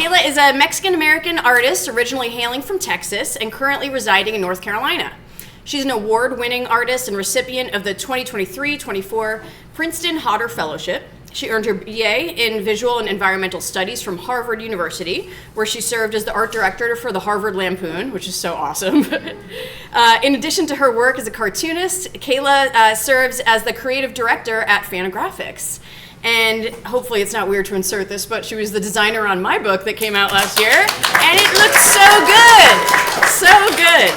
Kayla is a Mexican-American artist originally hailing from Texas and currently residing in North Carolina. She's an award-winning artist and recipient of the 2023-24 Princeton Hodder Fellowship. She earned her BA in Visual and Environmental Studies from Harvard University, where she served as the art director for the Harvard Lampoon, which is so awesome. In addition to her work as a cartoonist, Kayla serves as the creative director at Fantagraphics. And hopefully it's not weird to insert this, but she was the designer on my book that came out last year, and it looks so good, so good.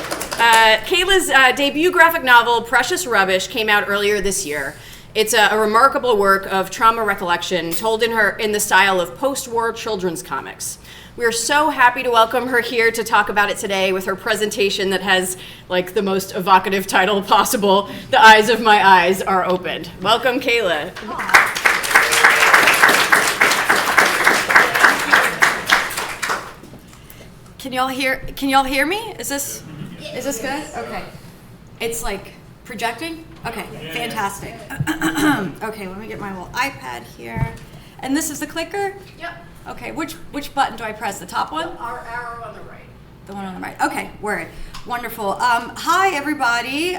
Kayla's debut graphic novel, Precious Rubbish, came out earlier this year. It's a remarkable work of trauma recollection told in the style of post-war children's comics. We are so happy to welcome her here to talk about it today with her presentation that has like the most evocative title possible, The Eyes of My Eyes Are Opened. Welcome, Kayla. Can y'all hear me? Is this good? Okay. It's like projecting? Okay, fantastic. Okay, let me get my little iPad here. And this is the clicker? Yep. Okay, which button do I press? The top one? Our arrow on the right. The one on the right. Okay, word. Wonderful. Hi, everybody.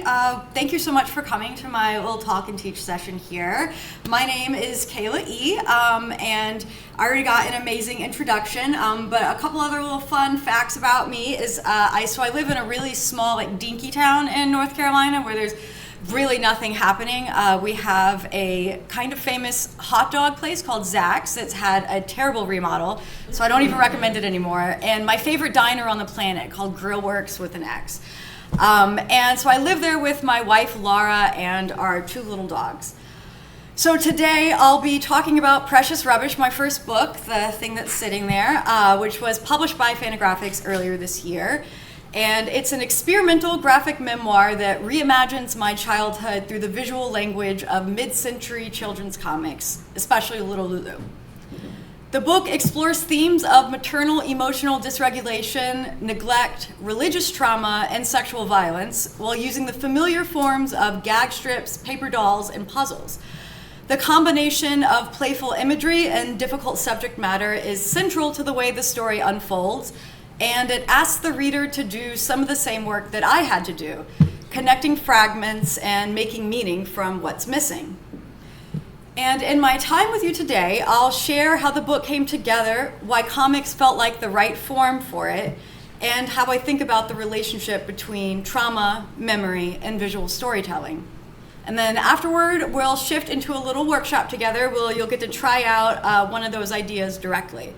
Thank you so much for coming to my little talk and teach session here. My name is Kayla E, and I already got an amazing introduction, but a couple other little fun facts about me is I live in a really small, like, dinky town in North Carolina where there's really nothing happening. We have a kind of famous hot dog place called Zach's that's had a terrible remodel, so I don't even recommend it anymore. And my favorite diner on the planet called Grillworks with an X. And so I live there with my wife Laura and our two little dogs. So today I'll be talking about Precious Rubbish, my first book, the thing that's sitting there, which was published by Fantagraphics earlier this year. And it's an experimental graphic memoir that reimagines my childhood through the visual language of mid-century children's comics, especially Little Lulu. The book explores themes of maternal emotional dysregulation, neglect, religious trauma, and sexual violence while using the familiar forms of gag strips, paper dolls, and puzzles. The combination of playful imagery and difficult subject matter is central to the way the story unfolds, and it asks the reader to do some of the same work that I had to do, connecting fragments and making meaning from what's missing. And in my time with you today, I'll share how the book came together, why comics felt like the right form for it, and how I think about the relationship between trauma, memory, and visual storytelling. And then afterward, we'll shift into a little workshop together where you'll get to try out one of those ideas directly.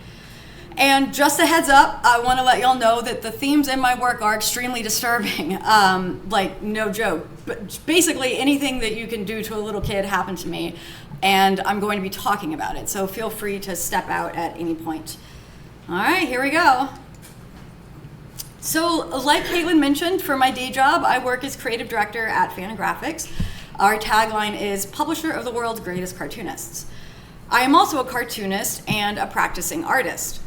And just a heads up, I want to let y'all know that the themes in my work are extremely disturbing, like no joke. But basically anything that you can do to a little kid happened to me, and I'm going to be talking about it. So feel free to step out at any point. All right, here we go. So like Caitlin mentioned, for my day job, I work as creative director at Fantagraphics. Our tagline is Publisher of the World's Greatest Cartoonists. I am also a cartoonist and a practicing artist.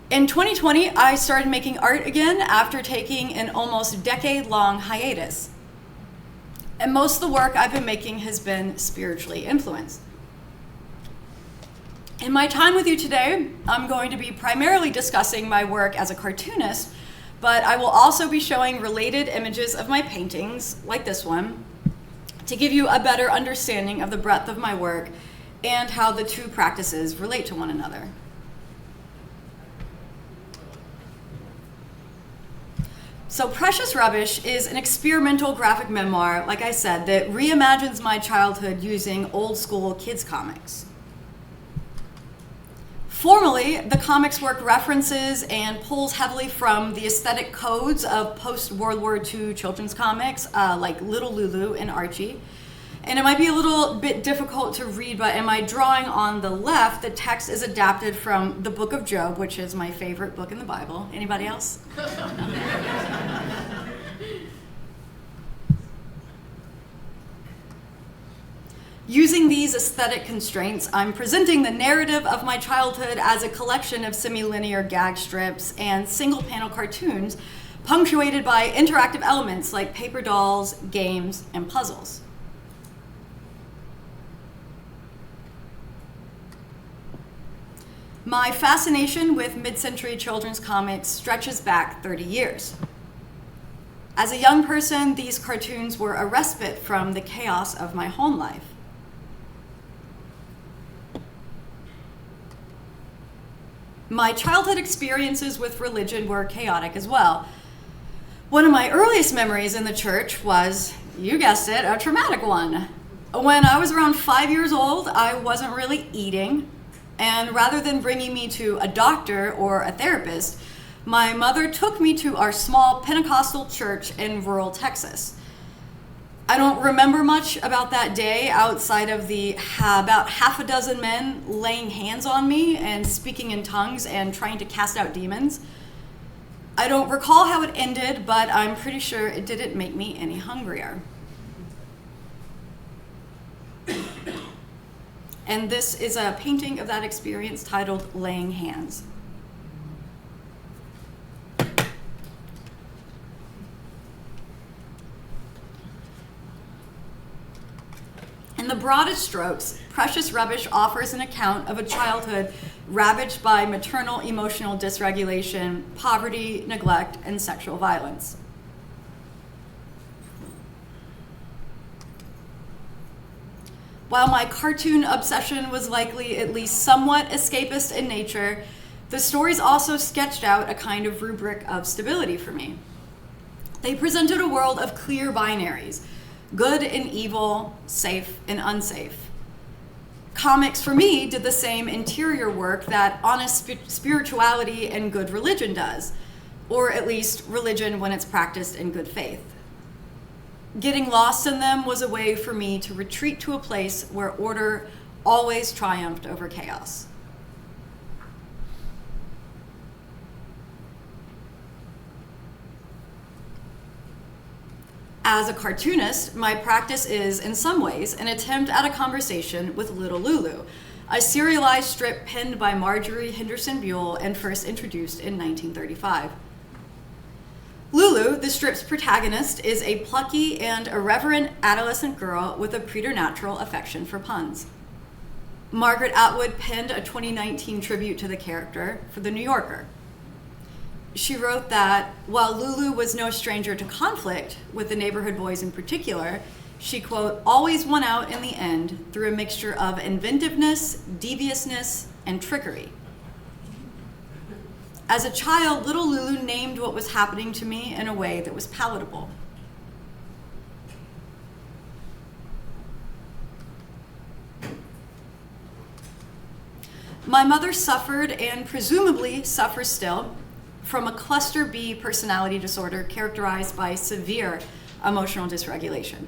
In 2020, I started making art again after taking an almost decade-long hiatus. And most of the work I've been making has been spiritually influenced. In my time with you today, I'm going to be primarily discussing my work as a cartoonist, but I will also be showing related images of my paintings, like this one, to give you a better understanding of the breadth of my work and how the two practices relate to one another. So Precious Rubbish is an experimental graphic memoir, like I said, that reimagines my childhood using old school kids comics. Formally, the comics work references and pulls heavily from the aesthetic codes of post-World War II children's comics, like Little Lulu and Archie. And it might be a little bit difficult to read, but in my drawing on the left, the text is adapted from the Book of Job, which is my favorite book in the Bible. Anybody else? Using these aesthetic constraints, I'm presenting the narrative of my childhood as a collection of semi-linear gag strips and single-panel cartoons, punctuated by interactive elements like paper dolls, games, and puzzles. My fascination with mid-century children's comics stretches back 30 years. As a young person, these cartoons were a respite from the chaos of my home life. My childhood experiences with religion were chaotic as well. One of my earliest memories in the church was, you guessed it, a traumatic one. When I was around 5 years old, I wasn't really eating, and rather than bringing me to a doctor or a therapist, my mother took me to our small Pentecostal church in rural Texas. I don't remember much about that day outside of the about half a dozen men laying hands on me and speaking in tongues and trying to cast out demons. I don't recall how it ended, but I'm pretty sure it didn't make me any hungrier. And this is a painting of that experience titled Laying Hands. In the broadest strokes, Precious Rubbish offers an account of a childhood ravaged by maternal emotional dysregulation, poverty, neglect, and sexual violence. While my cartoon obsession was likely at least somewhat escapist in nature, the stories also sketched out a kind of rubric of stability for me. They presented a world of clear binaries, good and evil, safe and unsafe. Comics, for me, did the same interior work that honest spirituality and good religion does, or at least religion when it's practiced in good faith. Getting lost in them was a way for me to retreat to a place where order always triumphed over chaos. As a cartoonist, my practice is, in some ways, an attempt at a conversation with Little Lulu, a serialized strip penned by Marjorie Henderson Buell and first introduced in 1935. Lulu, the strip's protagonist, is a plucky and irreverent adolescent girl with a preternatural affection for puns. Margaret Atwood penned a 2019 tribute to the character for The New Yorker. She wrote that while Lulu was no stranger to conflict, with the neighborhood boys in particular, she, quote, always won out in the end through a mixture of inventiveness, deviousness, and trickery. As a child, little Lulu named what was happening to me in a way that was palatable. My mother suffered, and presumably suffers still, from a cluster B personality disorder characterized by severe emotional dysregulation.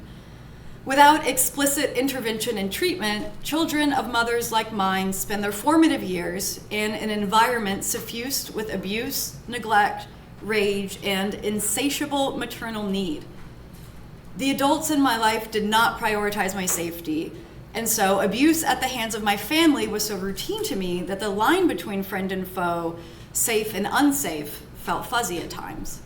Without explicit intervention and treatment, children of mothers like mine spend their formative years in an environment suffused with abuse, neglect, rage, and insatiable maternal need. The adults in my life did not prioritize my safety, and so abuse at the hands of my family was so routine to me that the line between friend and foe, safe and unsafe, felt fuzzy at times.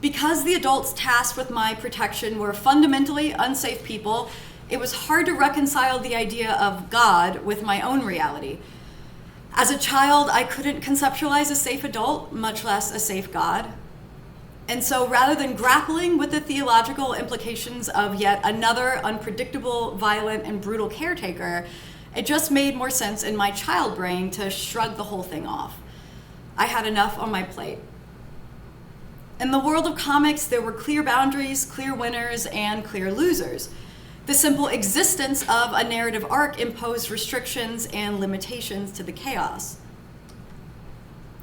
Because the adults tasked with my protection were fundamentally unsafe people, it was hard to reconcile the idea of God with my own reality. As a child, I couldn't conceptualize a safe adult, much less a safe God. And so rather than grappling with the theological implications of yet another unpredictable, violent, and brutal caretaker, it just made more sense in my child brain to shrug the whole thing off. I had enough on my plate. In the world of comics, there were clear boundaries, clear winners, and clear losers. The simple existence of a narrative arc imposed restrictions and limitations to the chaos.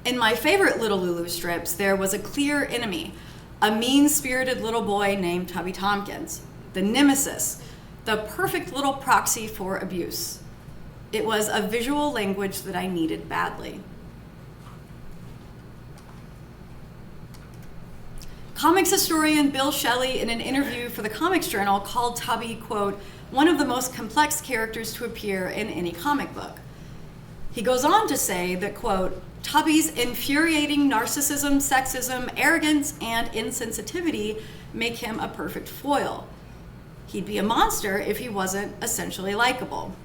In my favorite Little Lulu strips, there was a clear enemy, a mean-spirited little boy named Tubby Tompkins, the nemesis, the perfect little proxy for abuse. It was a visual language that I needed badly. Comics historian Bill Shelley, in an interview for the Comics Journal, called Tubby, quote, one of the most complex characters to appear in any comic book. He goes on to say that, quote, Tubby's infuriating narcissism, sexism, arrogance, and insensitivity make him a perfect foil. He'd be a monster if he wasn't essentially likable.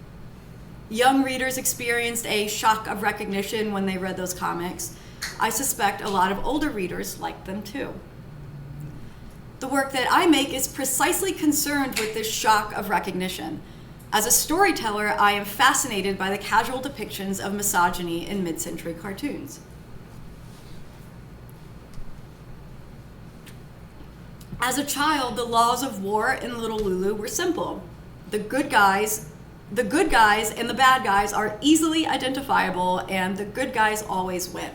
Young readers experienced a shock of recognition when they read those comics. I suspect a lot of older readers liked them too. The work that I make is precisely concerned with this shock of recognition. As a storyteller, I am fascinated by the casual depictions of misogyny in mid-century cartoons. As a child, the laws of war in Little Lulu were simple. The good guys and the bad guys are easily identifiable, and the good guys always win.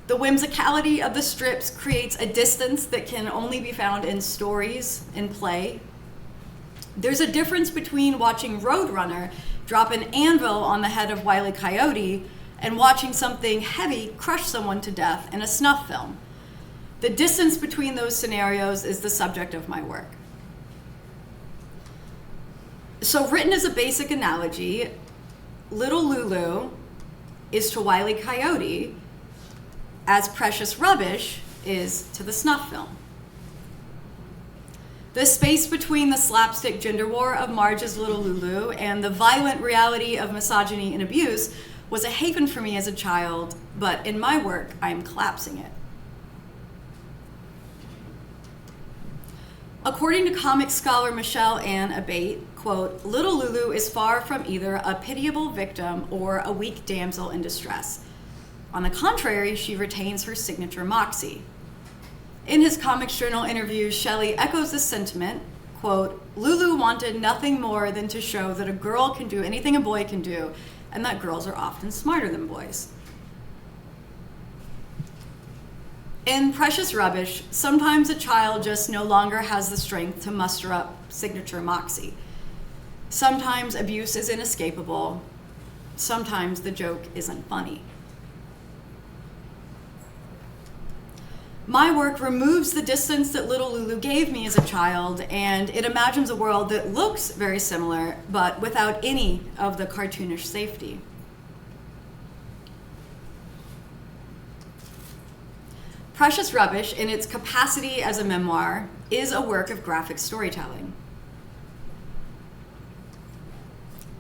The whimsicality of the strips creates a distance that can only be found in stories, in play. There's a difference between watching Roadrunner drop an anvil on the head of Wile E. Coyote and watching something heavy crush someone to death in a snuff film. The distance between those scenarios is the subject of my work. So, written as a basic analogy, Little Lulu is to Wile E. Coyote as Precious Rubbish is to the snuff film. The space between the slapstick gender war of Marge's Little Lulu and the violent reality of misogyny and abuse was a haven for me as a child, but in my work, I am collapsing it. According to comic scholar Michelle Ann Abate, quote, Little Lulu is far from either a pitiable victim or a weak damsel in distress. On the contrary, she retains her signature moxie. In his Comics Journal interview, Shelley echoes this sentiment, quote, Lulu wanted nothing more than to show that a girl can do anything a boy can do, and that girls are often smarter than boys. In Precious Rubbish, sometimes a child just no longer has the strength to muster up signature moxie. Sometimes abuse is inescapable. Sometimes the joke isn't funny. My work removes the distance that Little Lulu gave me as a child, and it imagines a world that looks very similar, but without any of the cartoonish safety. Precious Rubbish, in its capacity as a memoir, is a work of graphic storytelling.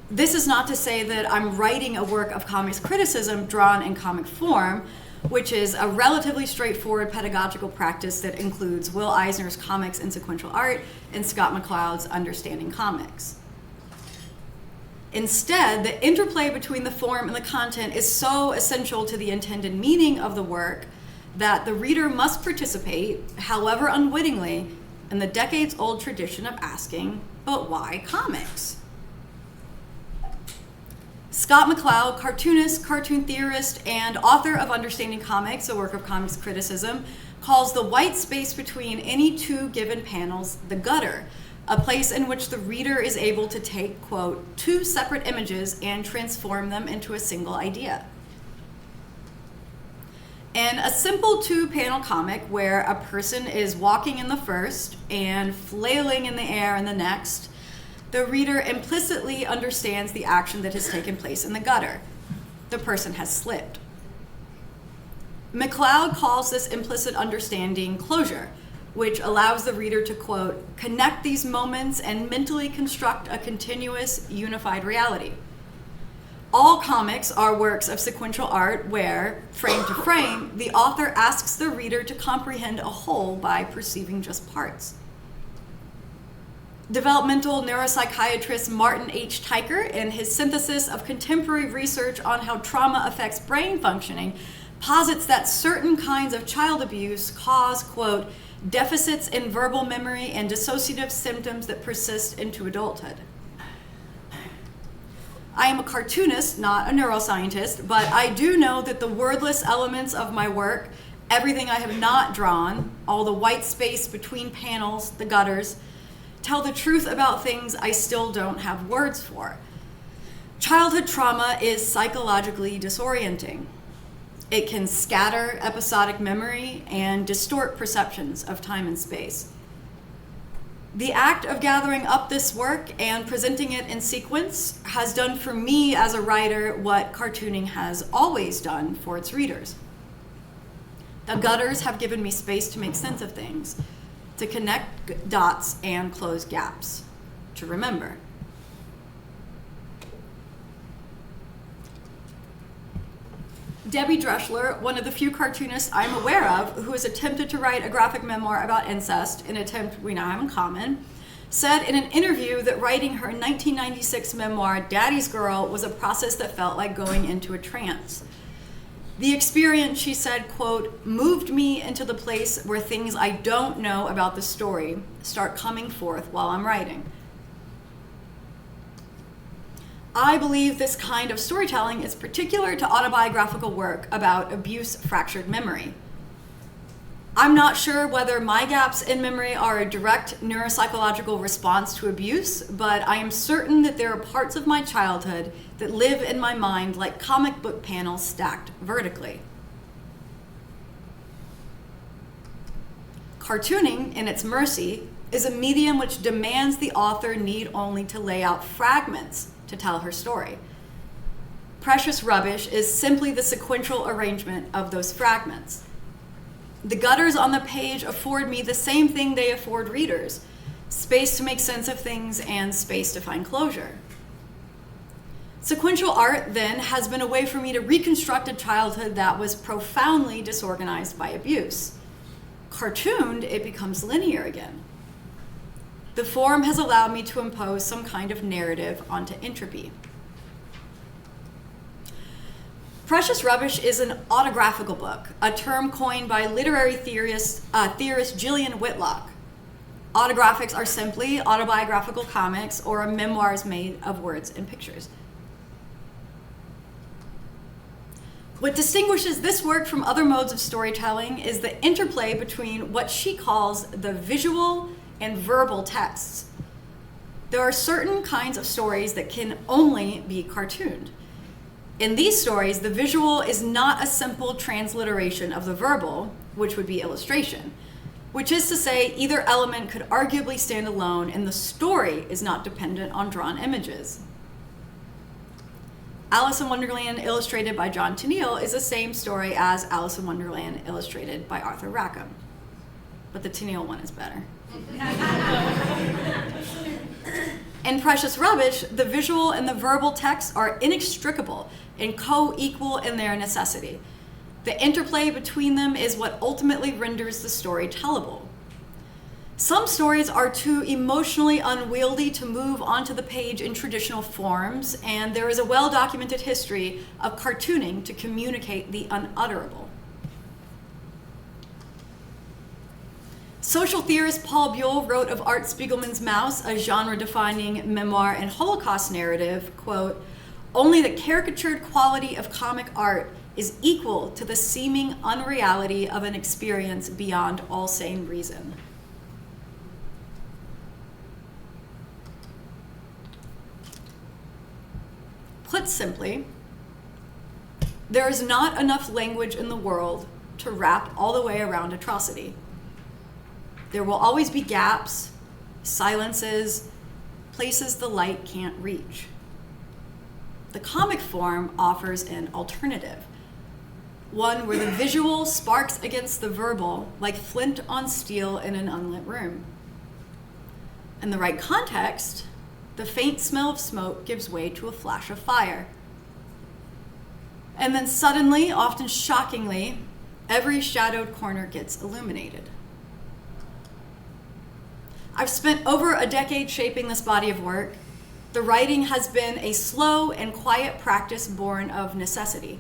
This is not to say that I'm writing a work of comics criticism drawn in comic form, which is a relatively straightforward pedagogical practice that includes Will Eisner's Comics in Sequential Art and Scott McCloud's Understanding Comics. Instead, the interplay between the form and the content is so essential to the intended meaning of the work that the reader must participate, however unwittingly, in the decades-old tradition of asking, but why comics? Scott McCloud, cartoonist, cartoon theorist, and author of Understanding Comics, a work of comics criticism, calls the white space between any two given panels the gutter, a place in which the reader is able to take, quote, two separate images and transform them into a single idea. In a simple two-panel comic where a person is walking in the first and flailing in the air in the next, the reader implicitly understands the action that has taken place in the gutter. The person has slipped. McCloud calls this implicit understanding closure, which allows the reader to, quote, connect these moments and mentally construct a continuous, unified reality. All comics are works of sequential art where, frame to frame, the author asks the reader to comprehend a whole by perceiving just parts. Developmental neuropsychiatrist Martin H. Teicher, in his synthesis of contemporary research on how trauma affects brain functioning, posits that certain kinds of child abuse cause, quote, deficits in verbal memory and dissociative symptoms that persist into adulthood. I am a cartoonist, not a neuroscientist, but I do know that the wordless elements of my work, everything I have not drawn, all the white space between panels, the gutters, tell the truth about things I still don't have words for. Childhood trauma is psychologically disorienting. It can scatter episodic memory and distort perceptions of time and space. The act of gathering up this work and presenting it in sequence has done for me as a writer what cartooning has always done for its readers. The gutters have given me space to make sense of things, to connect dots and close gaps, to remember. Debbie Dreschler, one of the few cartoonists I'm aware of who has attempted to write a graphic memoir about incest, an attempt we now have in common, said in an interview that writing her 1996 memoir, Daddy's Girl, was a process that felt like going into a trance. The experience, she said, quote, moved me into the place where things I don't know about the story start coming forth while I'm writing. I believe this kind of storytelling is particular to autobiographical work about abuse-fractured memory. I'm not sure whether my gaps in memory are a direct neuropsychological response to abuse, but I am certain that there are parts of my childhood that live in my mind like comic book panels stacked vertically. Cartooning, in its mercy, is a medium which demands the author need only to lay out fragments to tell her story. Precious Rubbish is simply the sequential arrangement of those fragments. The gutters on the page afford me the same thing they afford readers: space to make sense of things and space to find closure. Sequential art, then, has been a way for me to reconstruct a childhood that was profoundly disorganized by abuse. Cartooned, it becomes linear again. The form has allowed me to impose some kind of narrative onto entropy. Precious Rubbish is an autographical book, a term coined by literary theorist Gillian Whitlock. Autographics are simply autobiographical comics or memoirs made of words and pictures. What distinguishes this work from other modes of storytelling is the interplay between what she calls the visual and verbal texts. There are certain kinds of stories that can only be cartooned. In these stories, the visual is not a simple transliteration of the verbal, which would be illustration, which is to say either element could arguably stand alone and the story is not dependent on drawn images. Alice in Wonderland, illustrated by John Tenniel, is the same story as Alice in Wonderland, illustrated by Arthur Rackham. But the Tenniel one is better. In Precious Rubbish, the visual and the verbal texts are inextricable and co-equal in their necessity. The interplay between them is what ultimately renders the story tellable. Some stories are too emotionally unwieldy to move onto the page in traditional forms, and there is a well-documented history of cartooning to communicate the unutterable. Social theorist Paul Buell wrote of Art Spiegelman's Mouse, a genre-defining memoir and Holocaust narrative, quote, "Only the caricatured quality of comic art is equal to the seeming unreality of an experience beyond all sane reason." Put simply, there is not enough language in the world to wrap all the way around atrocity. There will always be gaps, silences, places the light can't reach. The comic form offers an alternative, one where the visual sparks against the verbal like flint on steel in an unlit room. In the right context, the faint smell of smoke gives way to a flash of fire. And then suddenly, often shockingly, every shadowed corner gets illuminated. I've spent over a decade shaping this body of work. The writing has been a slow and quiet practice born of necessity.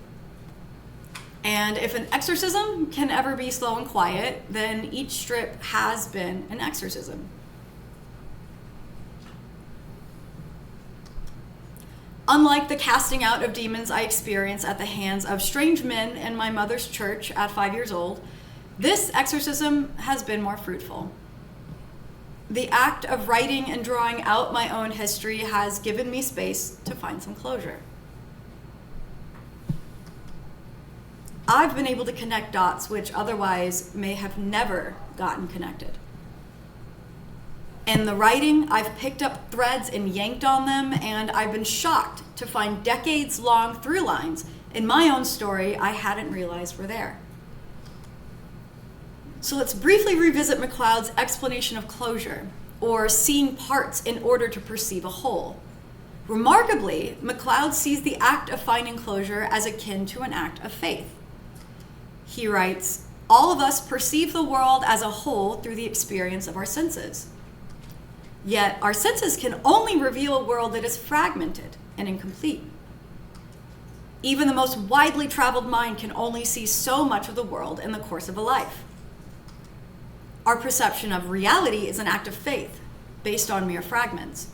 And if an exorcism can ever be slow and quiet, then each strip has been an exorcism. Unlike the casting out of demons I experienced at the hands of strange men in my mother's church at 5 years old, this exorcism has been more fruitful. The act of writing and drawing out my own history has given me space to find some closure. I've been able to connect dots which otherwise may have never gotten connected. In the writing, I've picked up threads and yanked on them, and I've been shocked to find decades-long through lines in my own story I hadn't realized were there. So let's briefly revisit MacLeod's explanation of closure, or seeing parts in order to perceive a whole. Remarkably, MacLeod sees the act of finding closure as akin to an act of faith. He writes, "All of us perceive the world as a whole through the experience of our senses. Yet our senses can only reveal a world that is fragmented and incomplete. Even the most widely traveled mind can only see so much of the world in the course of a life. Our perception of reality is an act of faith based on mere fragments.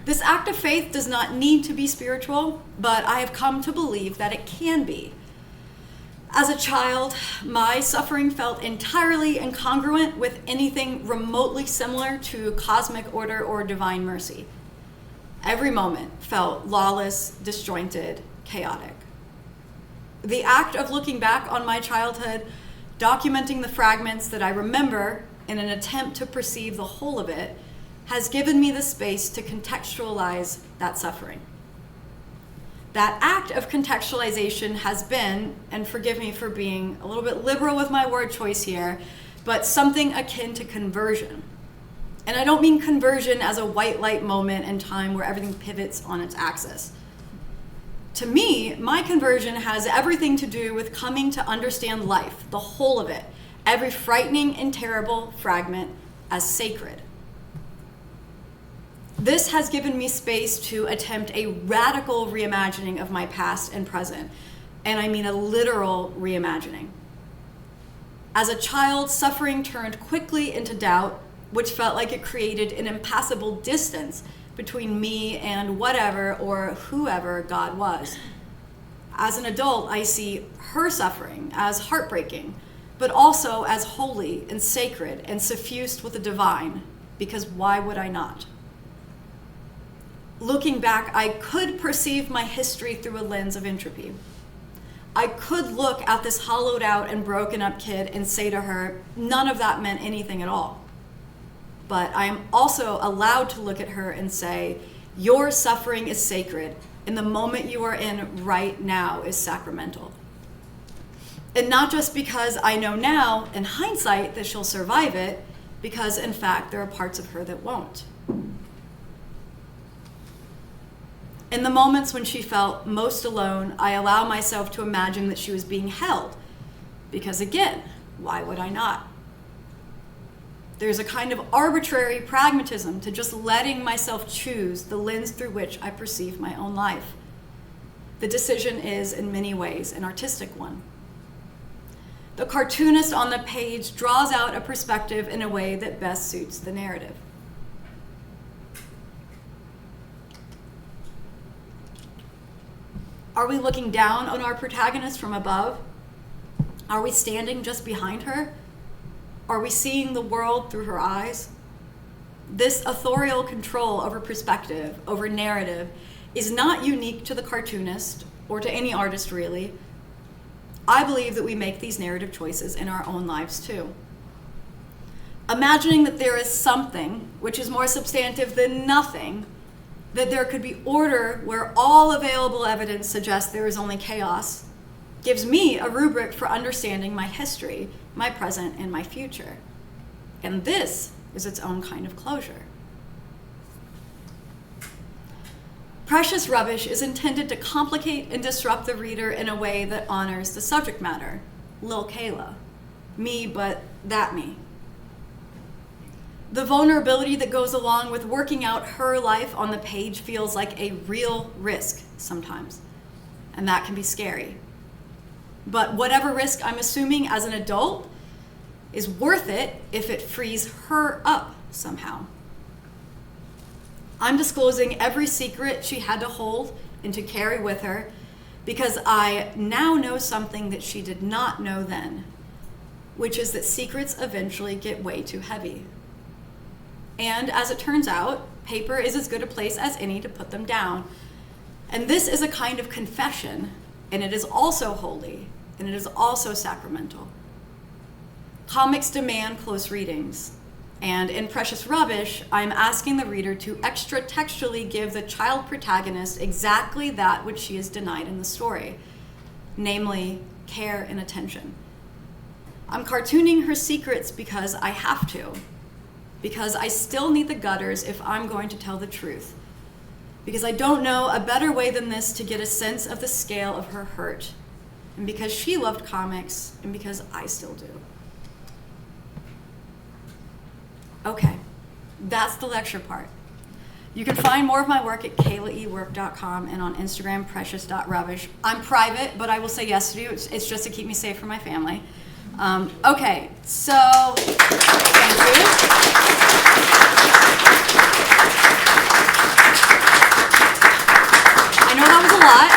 This act of faith does not need to be spiritual, but I have come to believe that it can be. As a child, my suffering felt entirely incongruent with anything remotely similar to cosmic order or divine mercy. Every moment felt lawless, disjointed, chaotic. The act of looking back on my childhood, documenting the fragments that I remember in an attempt to perceive the whole of it, has given me the space to contextualize that suffering. That act of contextualization has been, and forgive me for being a little bit liberal with my word choice here, but something akin to conversion. And I don't mean conversion as a white light moment in time where everything pivots on its axis. To me, my conversion has everything to do with coming to understand life, the whole of it, every frightening and terrible fragment, as sacred. This has given me space to attempt a radical reimagining of my past and present, and I mean a literal reimagining. As a child, suffering turned quickly into doubt, which felt like it created an impassable distance between me and whatever or whoever God was. As an adult, I see her suffering as heartbreaking, but also as holy and sacred and suffused with the divine, because why would I not? Looking back, I could perceive my history through a lens of entropy. I could look at this hollowed out and broken up kid and say to her, none of that meant anything at all. But I am also allowed to look at her and say, your suffering is sacred, and the moment you are in right now is sacramental. And not just because I know now, in hindsight, that she'll survive it, because in fact, there are parts of her that won't. In the moments when she felt most alone, I allow myself to imagine that she was being held, because again, why would I not? There's a kind of arbitrary pragmatism to just letting myself choose the lens through which I perceive my own life. The decision is, in many ways, an artistic one. The cartoonist on the page draws out a perspective in a way that best suits the narrative. Are we looking down on our protagonist from above? Are we standing just behind her? Are we seeing the world through her eyes? This authorial control over perspective, over narrative, is not unique to the cartoonist or to any artist really. I believe that we make these narrative choices in our own lives too. Imagining that there is something which is more substantive than nothing, that there could be order where all available evidence suggests there is only chaos, gives me a rubric for understanding my history, my present, and my future. And this is its own kind of closure. Precious Rubbish is intended to complicate and disrupt the reader in a way that honors the subject matter, Lil Kayla, me, but that me. The vulnerability that goes along with working out her life on the page feels like a real risk sometimes, and that can be scary. But whatever risk I'm assuming as an adult is worth it if it frees her up somehow. I'm disclosing every secret she had to hold and to carry with her because I now know something that she did not know then, which is that secrets eventually get way too heavy. And as it turns out, paper is as good a place as any to put them down. And this is a kind of confession, and it is also holy, and it is also sacramental. Comics demand close readings, and in Precious Rubbish, I'm asking the reader to extra-textually give the child protagonist exactly that which she is denied in the story, namely care and attention. I'm cartooning her secrets because I have to. because I still need the gutters if I'm going to tell the truth. Because I don't know a better way than this to get a sense of the scale of her hurt. And because she loved comics, and because I still do. Okay, that's the lecture part. You can find more of my work at KaylaEwork.com and on Instagram, precious.rubbish. I'm private, but I will say yes to you. It's just to keep me safe from my family. Okay, so thank you. I know that was a lot.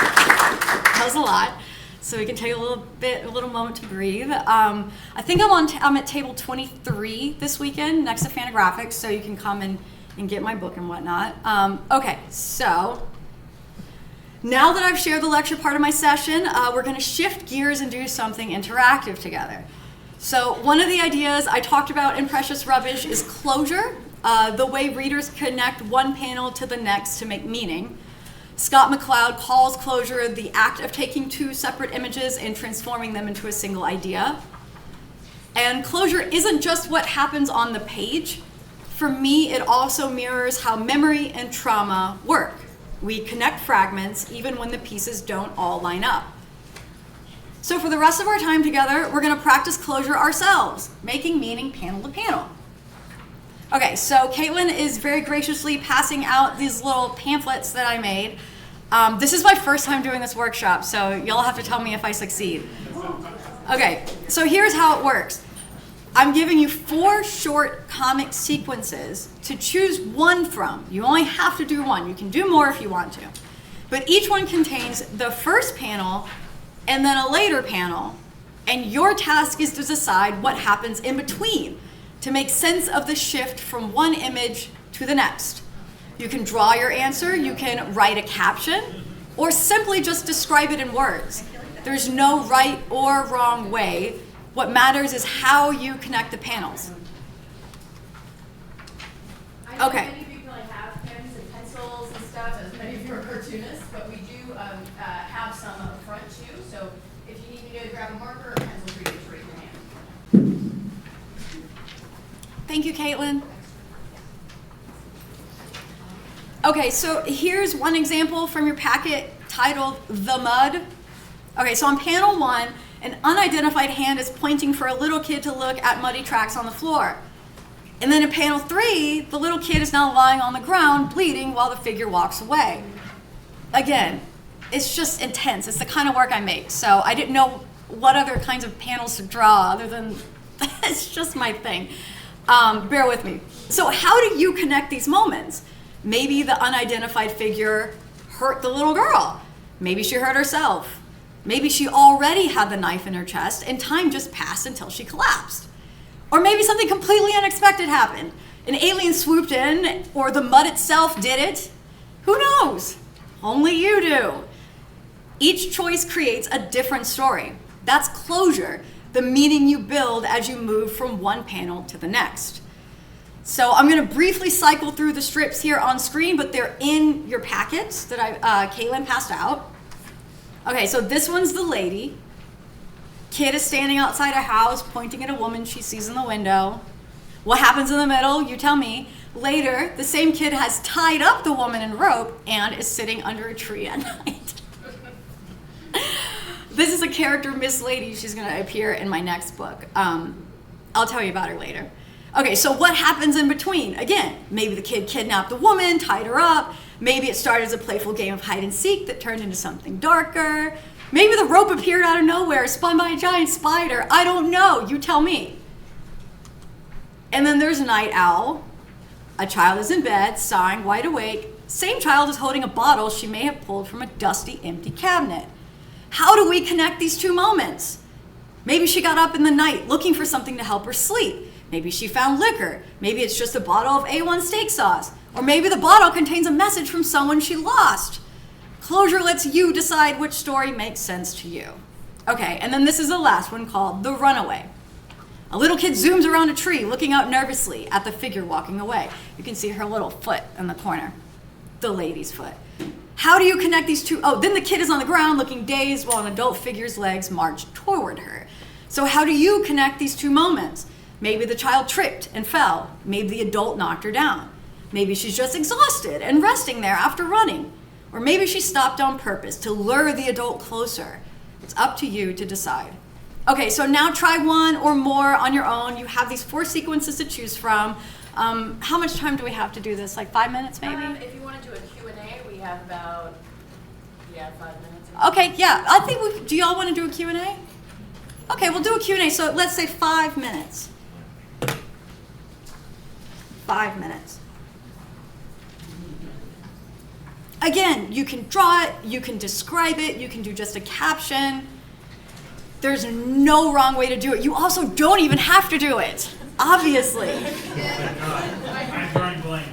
That was a lot. So we can take a little moment to breathe. I think I'm at table 23 this weekend next to Fantagraphics, so you can come and get my book and whatnot. Okay, so now that I've shared the lecture part of my session, we're going to shift gears and do something interactive together. So one of the ideas I talked about in Precious Rubbish is closure, the way readers connect one panel to the next to make meaning. Scott McCloud calls closure the act of taking two separate images and transforming them into a single idea. And closure isn't just what happens on the page. For me, it also mirrors how memory and trauma work. We connect fragments even when the pieces don't all line up. So for the rest of our time together, we're going to practice closure ourselves, making meaning panel to panel. Okay, so Caitlin is very graciously passing out these little pamphlets that I made. This is my first time doing this workshop, so y'all have to tell me if I succeed. Okay, so here's how it works. I'm giving you 4 short comic sequences to choose one from. You only have to do one. You can do more if you want to. But each one contains the first panel and then a later panel, and your task is to decide what happens in between to make sense of the shift from one image to the next. You can draw your answer, you can write a caption, or simply just describe it in words. There's no right or wrong way. What matters is how you connect the panels. I know Okay. many of you probably have pens and pencils and stuff, as many of you are cartoonists, but we do have some up front too. So if you need me to grab a marker or a pencil for you, just raise your hand. Thank you, Caitlin. Okay, so here's one example from your packet titled The Mud. Okay, so on panel 1, an unidentified hand is pointing for a little kid to look at muddy tracks on the floor. And then in panel 3, the little kid is now lying on the ground, bleeding while the figure walks away. Again, it's just intense. It's the kind of work I make. So I didn't know what other kinds of panels to draw other than, it's just my thing. Bear with me. So how do you connect these moments? Maybe the unidentified figure hurt the little girl. Maybe she hurt herself. Maybe she already had the knife in her chest and time just passed until she collapsed. Or maybe something completely unexpected happened. An alien swooped in, or the mud itself did it. Who knows? Only you do. Each choice creates a different story. That's closure, the meaning you build as you move from one panel to the next. So I'm going to briefly cycle through the strips here on screen, but they're in your packets that Caitlin passed out. Okay, so this one's the lady. Kid is standing outside a house pointing at a woman she sees in the window. What happens in the middle? You tell me. Later, the same kid has tied up the woman in rope and is sitting under a tree at night. This is a character, Miss Lady. She's going to appear in my next book. I'll tell you about her later. Okay, so what happens in between? Again, maybe the kid kidnapped the woman, tied her up. Maybe it started as a playful game of hide and seek that turned into something darker. Maybe the rope appeared out of nowhere, spun by a giant spider. I don't know. You tell me. And then there's Night Owl. A child is in bed, sighing, wide awake. Same child is holding a bottle she may have pulled from a dusty, empty cabinet. How do we connect these two moments? Maybe she got up in the night looking for something to help her sleep. Maybe she found liquor. Maybe it's just a bottle of A1 steak sauce. Or maybe the bottle contains a message from someone she lost. Closure lets you decide which story makes sense to you. Okay, and then this is the last one called The Runaway. A little kid zooms around a tree, looking out nervously at the figure walking away. You can see her little foot in the corner, the lady's foot. How do you connect these two? Oh, then the kid is on the ground looking dazed while an adult figure's legs march toward her. So how do you connect these two moments? Maybe the child tripped and fell. Maybe the adult knocked her down. Maybe she's just exhausted and resting there after running. Or maybe she stopped on purpose to lure the adult closer. It's up to you to decide. Okay, so now try one or more on your own. You have these 4 sequences to choose from. How much time do we have to do this? Like 5 minutes maybe? If you want to do a Q&A, we have about, 5 minutes. Okay, yeah. I think do y'all want to do a Q&A? Okay, we'll do a Q&A. So let's say 5 minutes. 5 minutes. Again, you can draw it, you can describe it, you can do just a caption. There's no wrong way to do it. You also don't even have to do it, obviously. I'm drawing blank.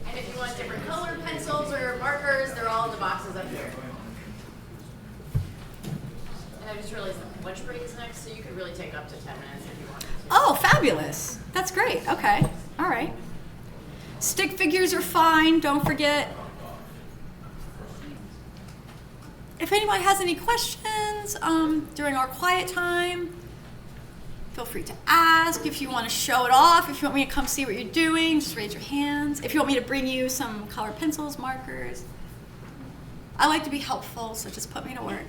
And if you want different colored pencils or markers, they're all in the boxes up here. And I just realized lunch break is next, so you could really take up to 10 minutes if you wanted to. Oh, fabulous. That's great. Okay. All right. Stick figures are fine. Don't forget. If anybody has any questions during our quiet time, feel free to ask. If you want to show it off, if you want me to come see what you're doing, just raise your hands. If you want me to bring you some colored pencils, markers. I like to be helpful, so just put me to work.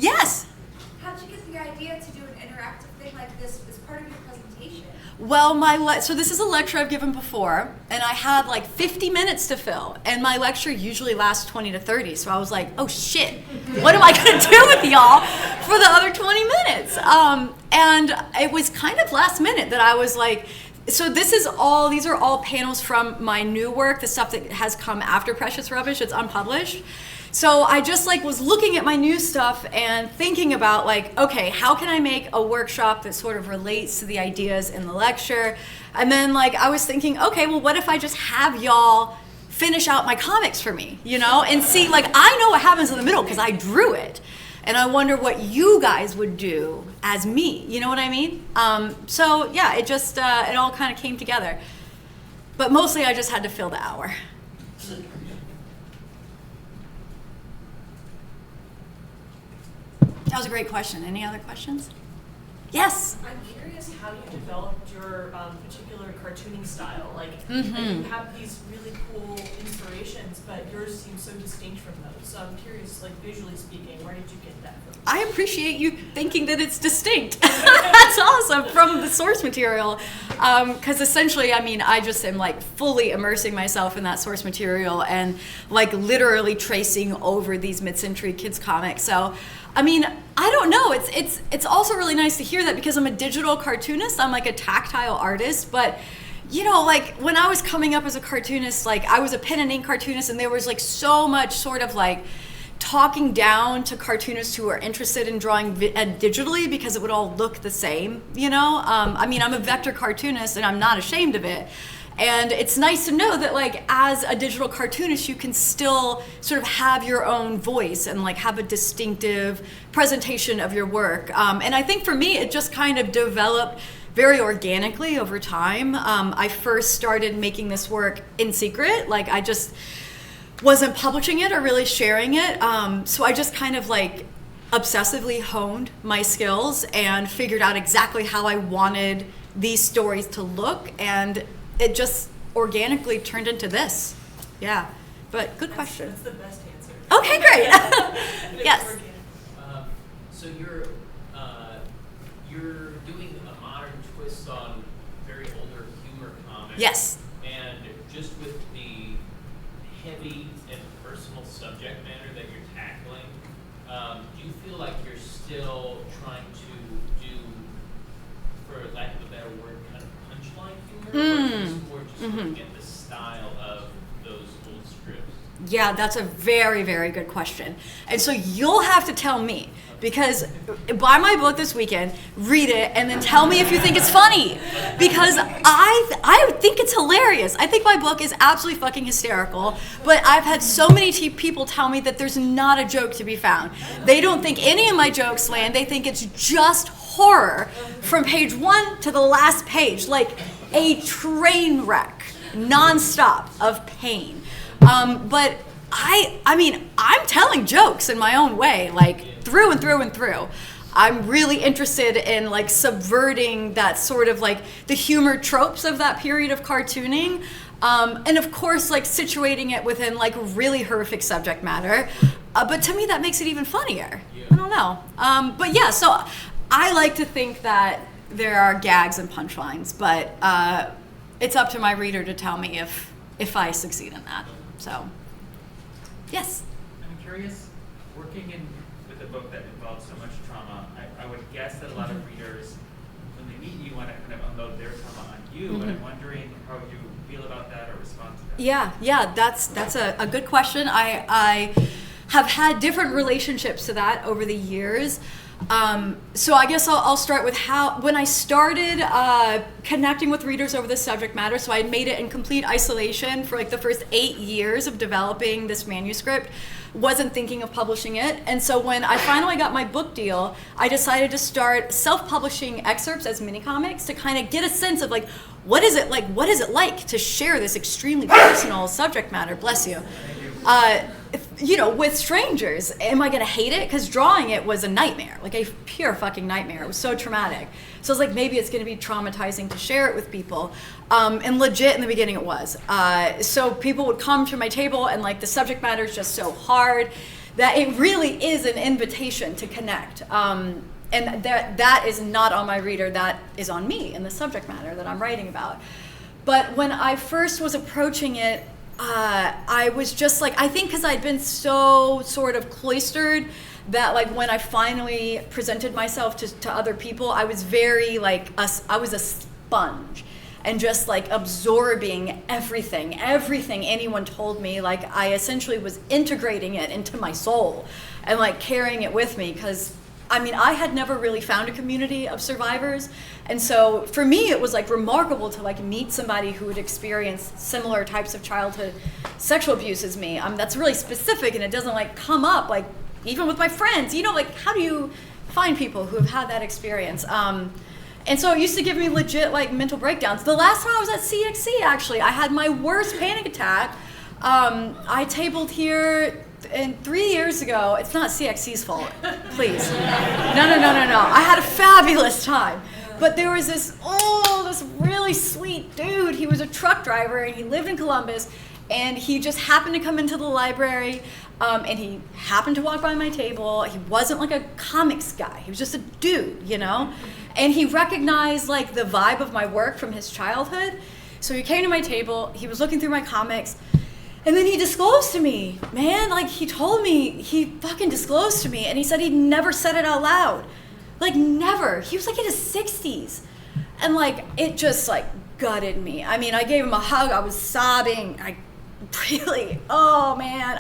Yes? How'd you get the idea to do an interactive thing like this as part of your presentation? Well, so this is a lecture I've given before, and I had like 50 minutes to fill, and my lecture usually lasts 20 to 30, so I was like, oh shit, what am I gonna do with y'all for the other 20 minutes? And it was kind of last minute that I was like, so these are all panels from my new work, the stuff that has come after Precious Rubbish, it's unpublished. So I just like was looking at my new stuff and thinking about like, okay, how can I make a workshop that sort of relates to the ideas in the lecture? And then like I was thinking, okay, well, what if I just have y'all finish out my comics for me, and see, like, I know what happens in the middle because I drew it. And I wonder what you guys would do as me, you know what I mean? So yeah, it just, it all kind of came together. But mostly I just had to fill the hour. That was a great question. Any other questions? Yes? I'm curious how you developed your particular cartooning style. Like you have these really cool inspirations, but yours seems so distinct from those. So I'm curious, like visually speaking, where did you get that from? I appreciate you thinking that it's distinct. That's awesome, from the source material. Because essentially, I mean, I just am like fully immersing myself in that source material and like literally tracing over these mid-century kids comics. So I mean, I don't know. It's also really nice to hear that because I'm a digital cartoonist. I'm like a tactile artist, but like when I was coming up as a cartoonist, like I was a pen and ink cartoonist, and there was like so much sort of like talking down to cartoonists who are interested in drawing digitally because it would all look the same. I mean, I'm a vector cartoonist, and I'm not ashamed of it. And it's nice to know that like as a digital cartoonist, you can still sort of have your own voice and like have a distinctive presentation of your work. And I think for me, it just kind of developed very organically over time. I first started making this work in secret. Like I just wasn't publishing it or really sharing it. So I just kind of like obsessively honed my skills and figured out exactly how I wanted these stories to look, and it just organically turned into this. Yeah, but good question. That's the best answer. Okay, great. Yes. So you're doing a modern twist on very older humor comics. Yes. And just with the heavy and personal subject matter that you're tackling, do you feel like you're still trying to do, for lack of a better word, kind of punchline humor, or just looking at the style of those old scripts? Yeah, that's a very, very good question. And so you'll have to tell me, because buy my book this weekend, read it, and then tell me if you think it's funny. Because I think it's hilarious. I think my book is absolutely fucking hysterical, but I've had so many people tell me that there's not a joke to be found. They don't think any of my jokes land. They think it's just horror from page 1 to the last page, like a train wreck, nonstop of pain. But I mean, I'm telling jokes in my own way, like through and through and through. I'm really interested in like subverting that sort of like the humor tropes of that period of cartooning. And of course, like situating it within like really horrific subject matter. But to me, that makes it even funnier. I don't know. But yeah, so I like to think that there are gags and punchlines, but it's up to my reader to tell me if I succeed in that. So, yes. I'm curious, working with a book that involves so much trauma, I would guess that a lot of readers, when they meet you, want to kind of unload their trauma on you, and I'm wondering how you feel about that or respond to that. Yeah, that's a good question. I have had different relationships to that over the years. So I guess I'll start with when I started connecting with readers over this subject matter, so I made it in complete isolation for like the first 8 years of developing this manuscript, wasn't thinking of publishing it. And so when I finally got my book deal, I decided to start self-publishing excerpts as mini comics to kind of get a sense of like, what is it like to share this extremely personal subject matter, bless you, with strangers. Am I going to hate it? Because drawing it was a nightmare, like a pure fucking nightmare. It was so traumatic. So I was like, maybe it's going to be traumatizing to share it with people. And legit in the beginning it was. So people would come to my table and like the subject matter is just so hard that it really is an invitation to connect. And that is not on my reader, that is on me and the subject matter that I'm writing about. But when I first was approaching it, I was just like, I think because I'd been so sort of cloistered that like when I finally presented myself to other people, I was very like, I was a sponge and just like absorbing everything anyone told me. Like I essentially was integrating it into my soul and like carrying it with me, because I mean, I had never really found a community of survivors. And so for me, it was like remarkable to like meet somebody who had experienced similar types of childhood sexual abuse as me. That's really specific, and it doesn't like come up like even with my friends, like how do you find people who have had that experience? And so it used to give me legit like mental breakdowns. The last time I was at CXC, actually, I had my worst panic attack. I tabled here and 3 years ago. It's not CXC's fault, please. No. I had a fabulous time. But there was this really sweet dude. He was a truck driver and he lived in Columbus, and he just happened to come into the library, and he happened to walk by my table. He wasn't like a comics guy. He was just a dude, And he recognized like the vibe of my work from his childhood. So he came to my table, he was looking through my comics, and then he disclosed to me, man, like he fucking disclosed to me, and he said he'd never said it out loud. Like never. He was like in his 60s. And like, it just like gutted me. I mean, I gave him a hug, I was sobbing. I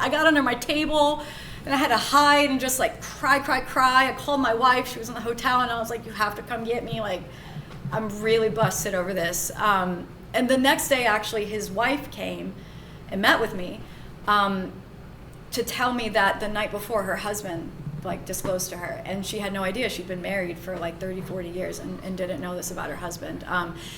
got under my table and I had to hide and just like cry. I called my wife, she was in the hotel, and I was like, you have to come get me. Like, I'm really busted over this. And the next day, actually, his wife came and met with me to tell me that the night before her husband like disclosed to her, and she had no idea. She'd been married for like 30-40 years and didn't know this about her husband.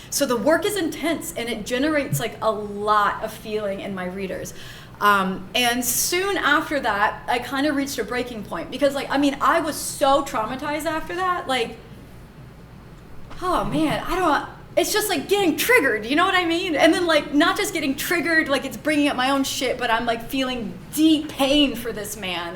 So the work is intense, and it generates like a lot of feeling in my readers. And soon after that, I kind of reached a breaking point, because like, I mean, I was so traumatized after that. Like, oh man, it's just like getting triggered, you know what I mean? And then like, not just getting triggered, like it's bringing up my own shit, but I'm like feeling deep pain for this man,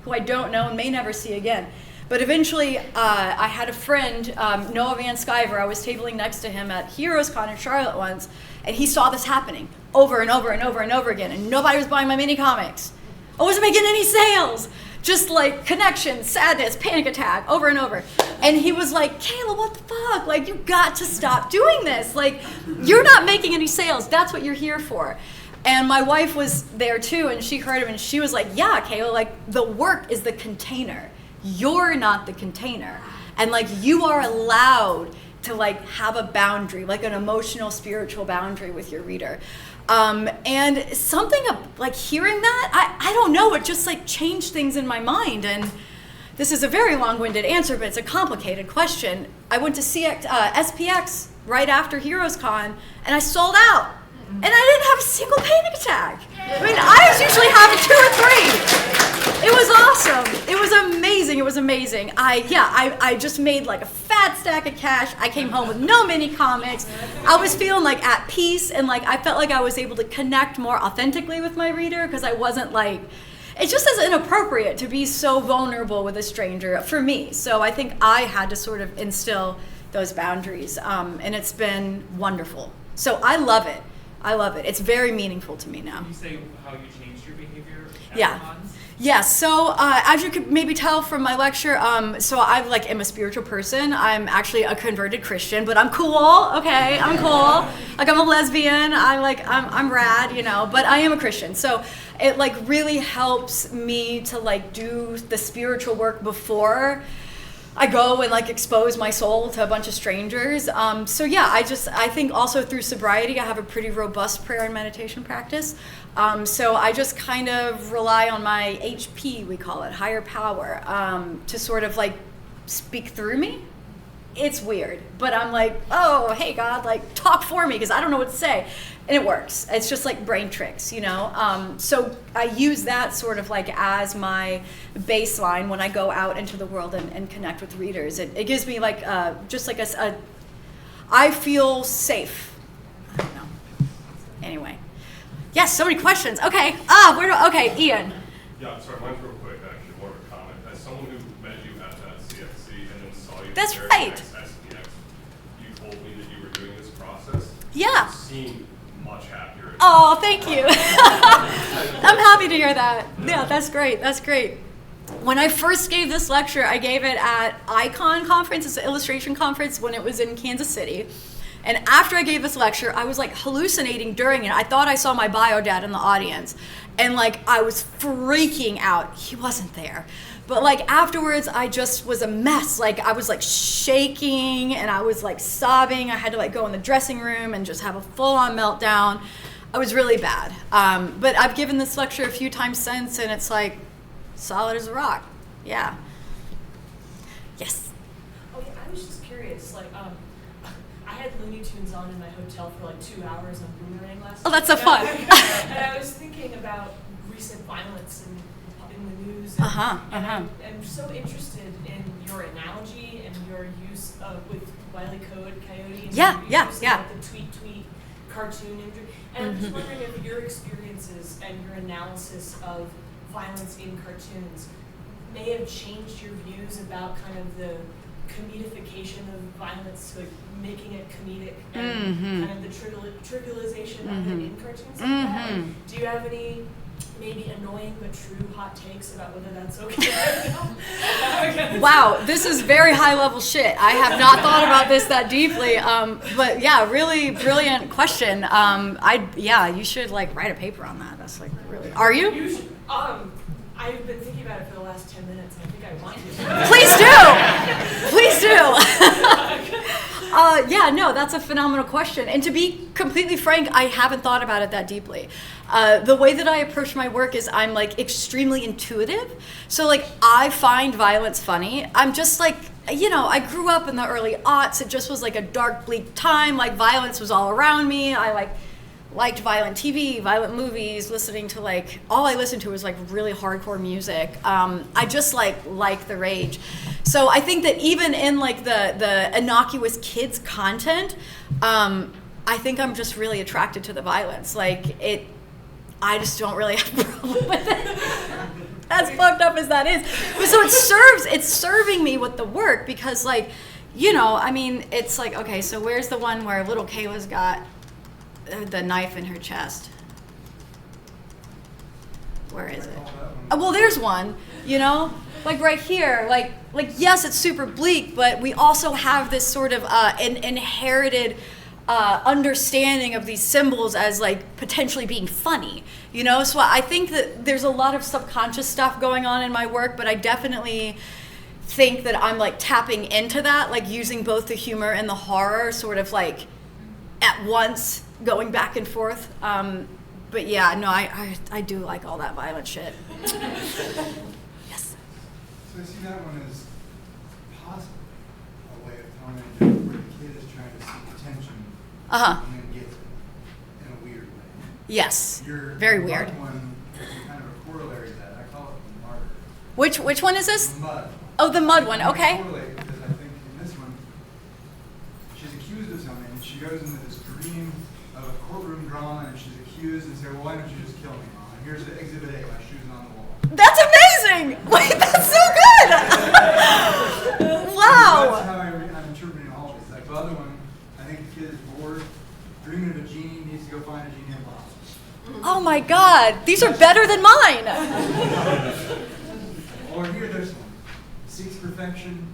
who I don't know and may never see again. But eventually, I had a friend, Noah Van Sciver. I was tabling next to him at Heroes Con in Charlotte once, and he saw this happening over and over and over and over again, and nobody was buying my mini comics. I wasn't making any sales. Just like connection, sadness, panic attack, over and over. And he was like, Kayla, what the fuck? Like, you got to stop doing this. Like, you're not making any sales. That's what you're here for. And my wife was there too, and she heard him, and she was like, yeah, Kayla, like, the work is the container. You're not the container. And like, you are allowed to like have a boundary, like an emotional, spiritual boundary with your reader. And something like hearing that, I don't know, it just like changed things in my mind. And this is a very long-winded answer, but it's a complicated question. I went to SPX right after Heroes Con, and I sold out. and I didn't have a single panic attack. I mean, I was usually having 2 or 3. It was awesome. It was amazing. It was amazing. I just made like a fat stack of cash. I came home with no mini comics. I was feeling like at peace, and like I felt like I was able to connect more authentically with my reader, because I wasn't like, it just is inappropriate to be so vulnerable with a stranger for me. So I think I had to sort of instill those boundaries, and it's been wonderful. So I love it. I love it. It's very meaningful to me now. Can you say how you changed your behavior at Yeah. cons? Yes, so as you could maybe tell from my lecture, so I like am a spiritual person. I'm actually a converted Christian, but I'm cool. Okay, I'm cool. Like I'm a lesbian. I'm rad, you know. But I am a Christian, so it like really helps me to like do the spiritual work before I go and like expose my soul to a bunch of strangers. So yeah, I think also through sobriety, I have a pretty robust prayer and meditation practice. So I just kind of rely on my HP, we call it, higher power, to sort of like speak through me. It's weird, but I'm like, oh, hey God, like talk for me, because I don't know what to say. And it works. It's just like brain tricks, you know? So I use that sort of like as my baseline when I go out into the world and connect with readers. It gives me like, just like I feel safe. I don't know. Anyway. Yes, so many questions. Okay. Okay, Ian. Yeah, sorry, mine's real quick, actually, more of a comment. As someone who met you at that CXC and then saw you That's there right. at SPX, you told me that you were doing this process. Yeah. You seem much happier. Oh, thank you. I'm happy to hear that. Yeah, that's great. That's great. When I first gave this lecture, I gave it at Icon Conference. It's an illustration conference when it was in Kansas City. And after I gave this lecture, I was like hallucinating during it. I thought I saw my bio dad in the audience. And like I was freaking out. He wasn't there. But like afterwards, I just was a mess. Like I was like shaking and I was like sobbing. I had to like go in the dressing room and just have a full-on meltdown. I was really bad. But I've given this lecture a few times since, and it's like solid as a rock. Yeah. Yes. Oh yeah, I was just curious, like, I had Looney Tunes on in my hotel for like 2 hours on Boomerang last Oh, night. that's so fun. And I was thinking about recent violence in the news. And, and I'm so interested in your analogy and your use with Wile E. Coyote. And Yeah, your yeah, use of, yeah. like, the tweet cartoon imagery. And I'm just wondering if your experiences and your analysis of violence in cartoons may have changed your views about kind of the comedification of violence, like making it comedic and kind of the trivialization of it in cartoons like that. Like, do you have any maybe annoying but true hot takes about whether that's okay? Wow, this is very high level shit. I have not thought about this that deeply. But yeah, really brilliant question. You should like write a paper on that. That's like really. Are you? You should, I've been thinking about it for the last 10 minutes. I think I want to. Please do. No, that's a phenomenal question. And to be completely frank, I haven't thought about it that deeply. The way that I approach my work is I'm like extremely intuitive. So like I find violence funny. I'm just like, you know, I grew up in the early aughts. It just was like a dark, bleak time. Like violence was all around me. I liked violent TV, violent movies, listening to like, all I listened to was like really hardcore music. I just like the rage. So I think that even in like the innocuous kids content, I think I'm just really attracted to the violence. I just don't really have a problem with it. As fucked up as that is. But so it's serving me with the work because like, you know, I mean, it's like, okay, so where's the one where little Kayla's got the knife in her chest? Where is it? Well, there's one, you know, like right here, like yes, it's super bleak, but we also have this sort of an inherited understanding of these symbols as like potentially being funny, you know. So I think that there's a lot of subconscious stuff going on in my work, but I definitely think that I'm like tapping into that, like using both the humor and the horror sort of like at once, going back and forth. But yeah, no, I do like all that violent shit. Yes. So I see that one as possibly a way of telling where the kid is trying to seek attention and then gets it in a weird Yes. Your Very mud weird. one is kind of a corollary to that. I call it the martyr. Which one is this? The mud. Oh, the mud one. Okay. Correlate, because I think in this one, she's accused of something, and she goes into this dream of a courtroom drama, and she's accused, and say, well, why don't you just kill me, Mom? And here's the exhibit A, my shoes on the wall. That's amazing. Wait, that's so good. Wow. That's how I'm interpreting all of this. Like the other one, I think the kid is bored, dreaming of a genie, needs to go find a genie in a bottle. Oh my God, these are better than mine. Or here, this one. Seeks perfection,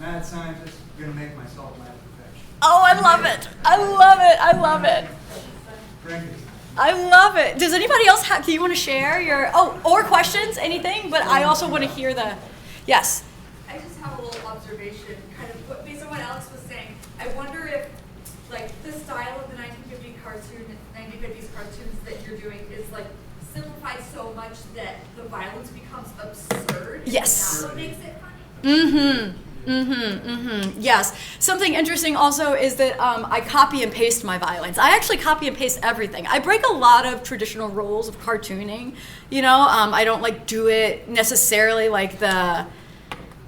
mad scientist, gonna make myself mad perfection. Oh, I love it. I love it. I love it. Frankenstein. I love it. Does anybody else do you want to share your, or questions, anything? But I also want to hear yes. I just have a little observation, kind of based on what Alex was saying. I wonder if, like, the style of the 1950s cartoons that you're doing is like simplified so much that the violence becomes absurd. Yes. That's what makes it funny. Yes. Something interesting also is that I copy and paste my violence. I actually copy and paste everything. I break a lot of traditional rules of cartooning. You know, I don't like do it necessarily like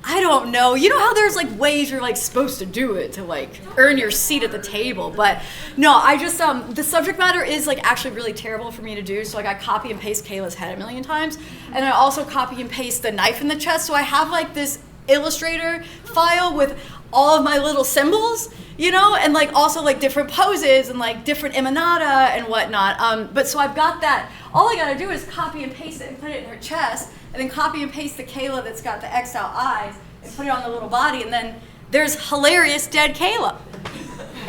I don't know. You know how there's like ways you're like supposed to do it to like earn your seat at the table, but no, I just the subject matter is like actually really terrible for me to do. So like I copy and paste Kayla's head a million times, and I also copy and paste the knife in the chest. So I have like this Illustrator file with all of my little symbols, you know, and like also like different poses and like different emanata and whatnot. But so I've got that. All I gotta do is copy and paste it and put it in her chest, and then copy and paste the Kayla that's got the X'd out eyes and put it on the little body, and then there's hilarious dead Kayla.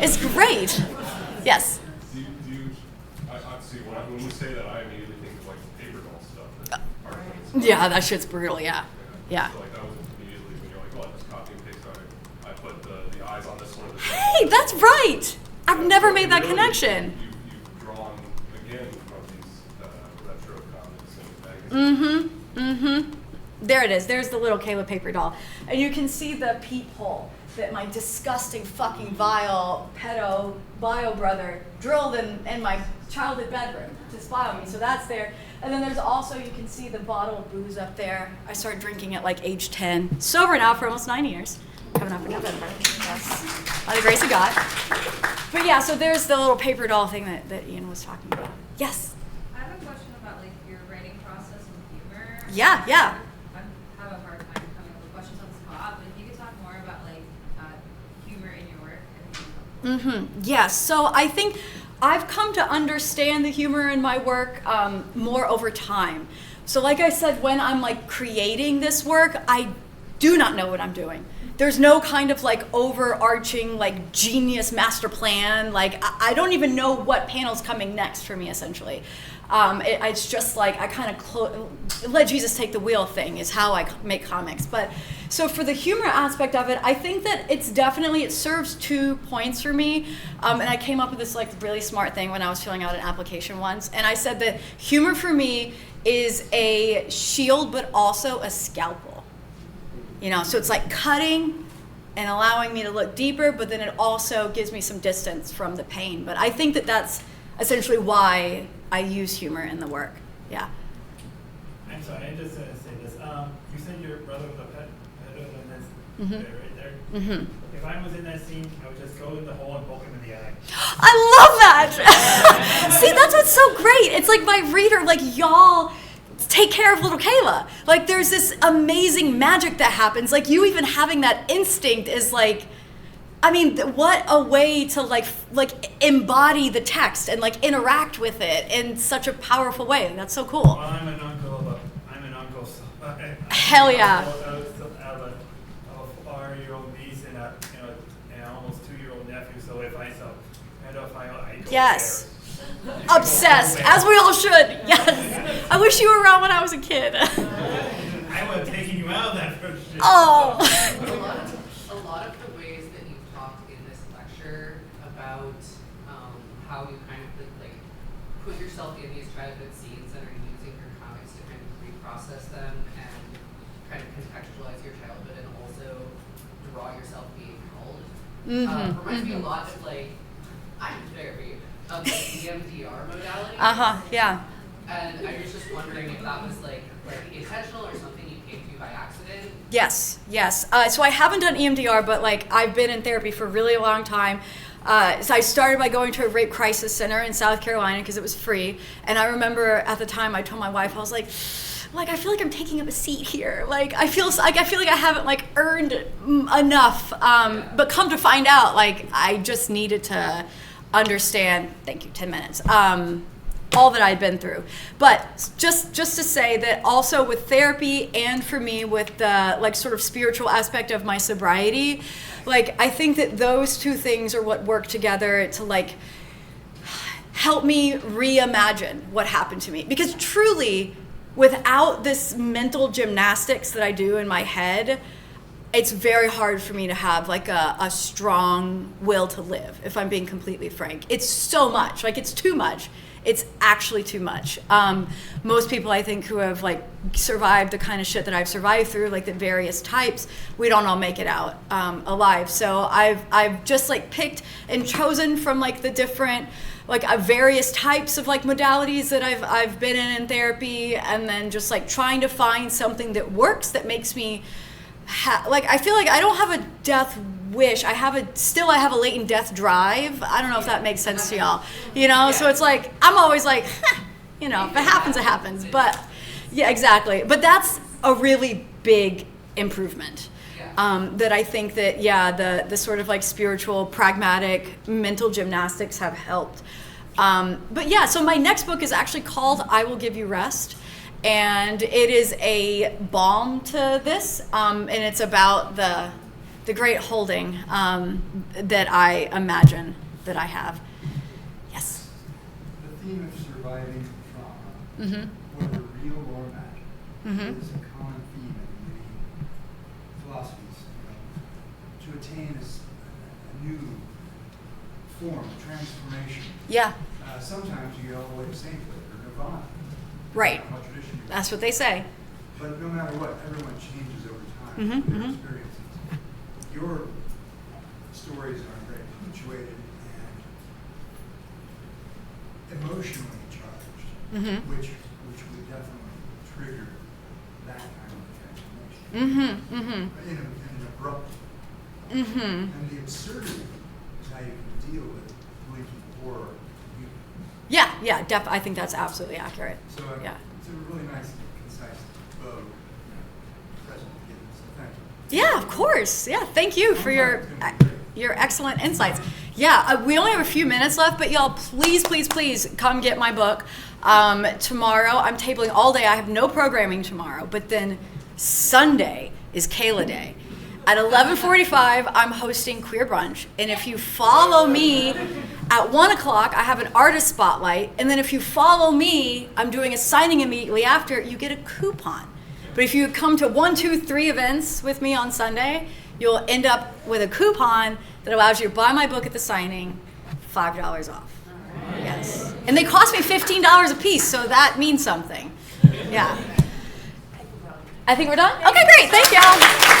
It's great. Yes. Do you obviously when we say that, I immediately think of like the paper doll stuff that are Yeah, that shit's brutal. Yeah. Yeah. So like that was immediately when you're like, oh, I just copy and paste. I put the eyes on this one. Hey, that's right. I've never made that connection. You've drawn again from these retro comics and magazines. There it is. There's the little Kayla paper doll. And you can see the peephole that my disgusting fucking vile pedo bio brother drilled in my childhood bedroom to spy on me. So that's there. And then there's also, you can see the bottle of booze up there. I started drinking at like age 10. Sober now for almost 9 years. Coming up in November. Yes. By the grace of God. But yeah, so there's the little paper doll thing that Ian was talking about. Yes. I have a question about like your writing process and humor. Yeah. I have a hard time coming up with questions on the spot, but if you could talk more about like humor in your work. Yes. So I think I've come to understand the humor in my work more over time. So like I said, when I'm like creating this work, I do not know what I'm doing. There's no kind of like overarching like genius master plan. Like I don't even know what panel's coming next for me essentially. It's just like I kind of let Jesus take the wheel thing is how I make comics. But so for the humor aspect of it, I think that it serves 2 points for me. And I came up with this like really smart thing when I was filling out an application once. And I said that humor for me is a shield, but also a scalpel. You know, so it's like cutting and allowing me to look deeper, but then it also gives me some distance from the pain. But I think that that's essentially why I use humor in the work. Yeah. I'm sorry, I just say this. You said your brother was a pet in this right there. If I was in that scene, I would just go in the hole and poke him in the eye. I love that. See, that's what's so great. It's like my reader, like y'all take care of little Kayla. Like there's this amazing magic that happens. Like you even having that instinct is like, I mean, what a way to like embody the text and like interact with it in such a powerful way. That's so cool. Well, I'm an uncle, so Hell yeah. I have a 4-year-old niece and an almost 2-year-old nephew. So if I saw pedophile, I go Yes. there. Obsessed, as we all should. Yes. I wish you were around when I was a kid. I would have taken you out of that first shit. Oh. A lot of the ways that you talked in this lecture about how you kind of like put yourself in these childhood scenes and are using your comics to kind of reprocess them and kind of contextualize your childhood and also draw yourself being held. Reminds me a lot of like, I'm very of the EMDR modality. Yeah. And I was just wondering if that was like intentional or something you came to by accident. Yes. So I haven't done EMDR, but like I've been in therapy for a really long time. So I started by going to a rape crisis center in South Carolina because it was free. And I remember at the time I told my wife, I was like I feel like I'm taking up a seat here. Like I feel like I haven't like earned enough. But come to find out, like I just needed to understand. Thank you. 10 minutes. All that I'd been through. But just to say that also with therapy and for me with the like sort of spiritual aspect of my sobriety, like I think that those two things are what work together to like help me reimagine what happened to me. Because truly, without this mental gymnastics that I do in my head, it's very hard for me to have like a strong will to live, if I'm being completely frank. It's so much, like it's too much. It's actually too much. Most people I think who have like survived the kind of shit that I've survived through, like the various types, we don't all make it out alive. So I've just like picked and chosen from like the different like various types of like modalities that I've been in therapy, and then just like trying to find something that works that makes me like I feel like I don't have a death wish. I have a latent death drive. I don't know if that makes sense to y'all. You know, so it's like I'm always like, you know, if it happens, it happens. But yeah, exactly. But that's a really big improvement. That I think that the sort of like spiritual, pragmatic, mental gymnastics have helped. But yeah, so my next book is actually called I Will Give You Rest. And it is a balm to this, and it's about the great holding that I imagine that I have. Yes? The theme of surviving trauma, whether real or imagined, is a common theme in many philosophies. You know, to attain a new form, transformation. Yeah. Sometimes you get all the way to sainthood or nirvana. Right. That's what they say. But no matter what, everyone changes over time with their experiences. Your stories are very punctuated and emotionally charged, which would definitely trigger that kind of transformation in an abrupt way. And the absurdity is how you can deal with blinking horror. Yeah, I think that's absolutely accurate. So it's a really nice, concise bow present to give. So thank you. Yeah, of course. Yeah, thank you for your excellent insights. Yeah, we only have a few minutes left, but y'all, please come get my book. Tomorrow, I'm tabling all day. I have no programming tomorrow, but then Sunday is Kayla Day. At 11:45, I'm hosting Queer Brunch, and if you follow me, at 1 o'clock, I have an artist spotlight, and then if you follow me, I'm doing a signing immediately after, you get a coupon. But if you come to 1, 2, 3 events with me on Sunday, you'll end up with a coupon that allows you to buy my book at the signing, $5 off. Yes. And they cost me $15 a piece, so that means something. Yeah. I think we're done? Okay, great. Thank y'all.